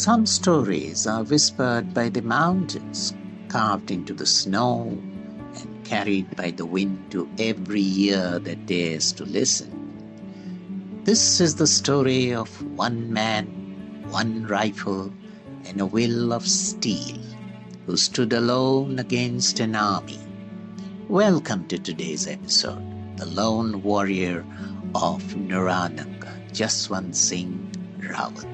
Some stories are whispered by the mountains, carved into the snow, and carried by the wind to every ear that dares to listen. This is the story of one man, one rifle, and a will of steel, who stood alone against an army. Welcome to today's episode, The Lone Warrior of Nuranang, Jaswant Singh Rawat.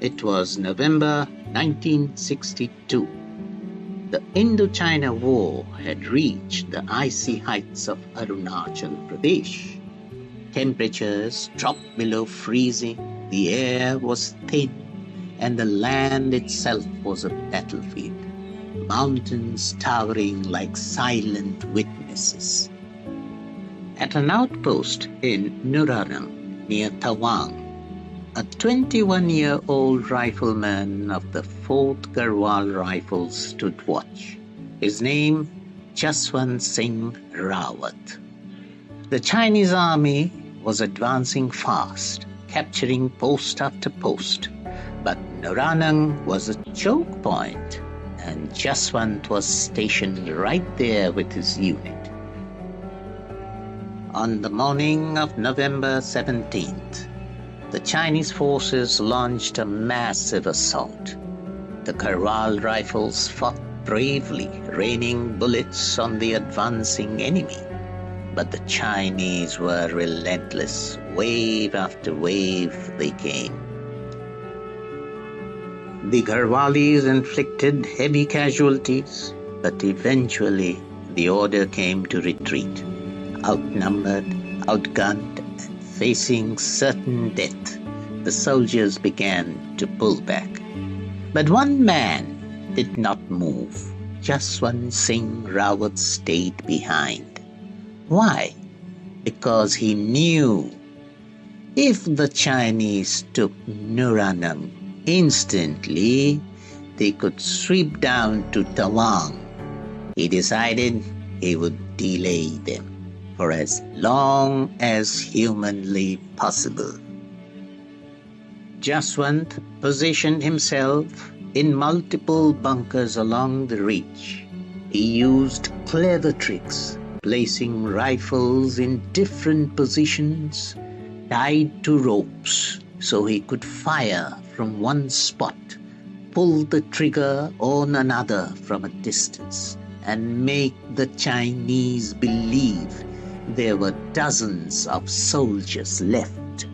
It was November 1962. The Indochina War had reached the icy heights of Arunachal Pradesh. Temperatures dropped below freezing, the air was thin, and the land itself was a battlefield, mountains towering like silent witnesses. At an outpost in Nuranang near Tawang, a 21-year-old rifleman of the 4th Garhwal Rifles stood watch. His name, Jaswant Singh Rawat. The Chinese army was advancing fast, capturing post after post, but Nuranang was a choke point, and Jaswant was stationed right there with his unit. On the morning of November 17th, the Chinese forces launched a massive assault. The Garhwal Rifles fought bravely, raining bullets on the advancing enemy. But the Chinese were relentless. Wave after wave they came. The Garhwalis inflicted heavy casualties, but eventually the order came to retreat. Outnumbered, outgunned, and facing certain death, the soldiers began to pull back. But one man did not move. Jaswant Singh Rawat stayed behind. Why? Because he knew if the Chinese took Nuranang instantly, they could sweep down to Tawang. He decided he would delay them for as long as humanly possible. Jaswant positioned himself in multiple bunkers along the ridge. He used clever tricks, placing rifles in different positions, tied to ropes so he could fire from one spot, pull the trigger on another from a distance, and make the Chinese believe there were dozens of soldiers left.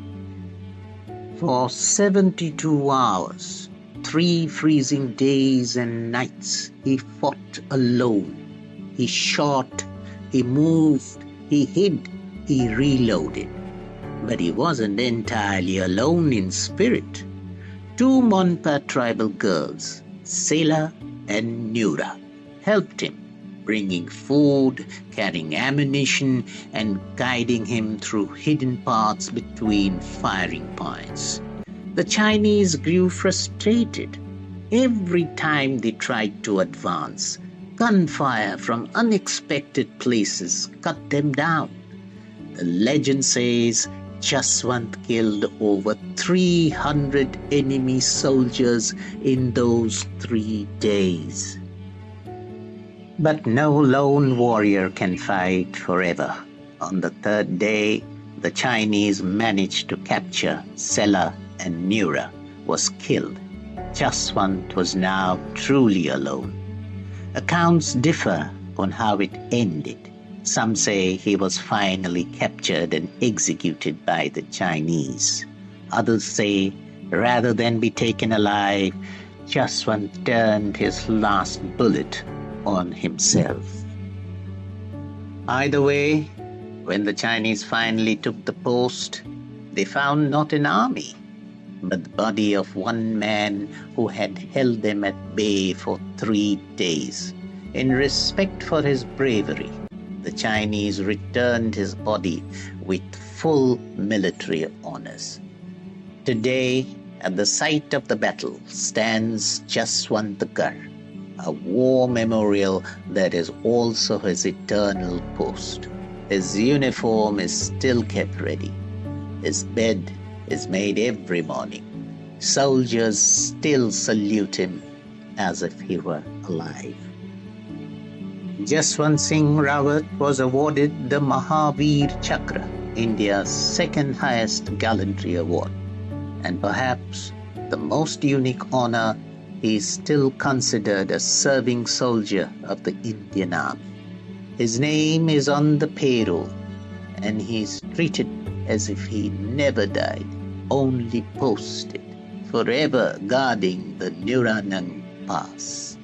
For 72 hours, 3 freezing days and nights, he fought alone. He shot, he moved, he hid, he reloaded. But he wasn't entirely alone in spirit. 2 Monpa tribal girls, Sela and Nura, helped him, bringing food, carrying ammunition, and guiding him through hidden paths between firing points. The Chinese grew frustrated. Every time they tried to advance, gunfire from unexpected places cut them down. The legend says Jaswant killed over 300 enemy soldiers in those 3 days. But no lone warrior can fight forever. On the 3rd day, the Chinese managed to capture Sela, and Nura was killed. Jaswant was now truly alone. Accounts differ on how it ended. Some say he was finally captured and executed by the Chinese. Others say, rather than be taken alive, Jaswant turned his last bullet on himself. Either way, when the Chinese finally took the post, they found not an army, but the body of one man who had held them at bay for 3 days. In respect for his bravery, the Chinese returned his body with full military honors. Today, at the site of the battle, stands Jaswantkar, a war memorial that is also his eternal post. His uniform is still kept ready. His bed is made every morning. Soldiers still salute him as if he were alive. Jaswant Singh Rawat was awarded the Mahavir Chakra, India's second highest gallantry award, and perhaps the most unique honor. He is still considered a serving soldier of the Indian Army. His name is on the payroll, and he is treated as if he never died, only posted, forever guarding the Nuranang Pass.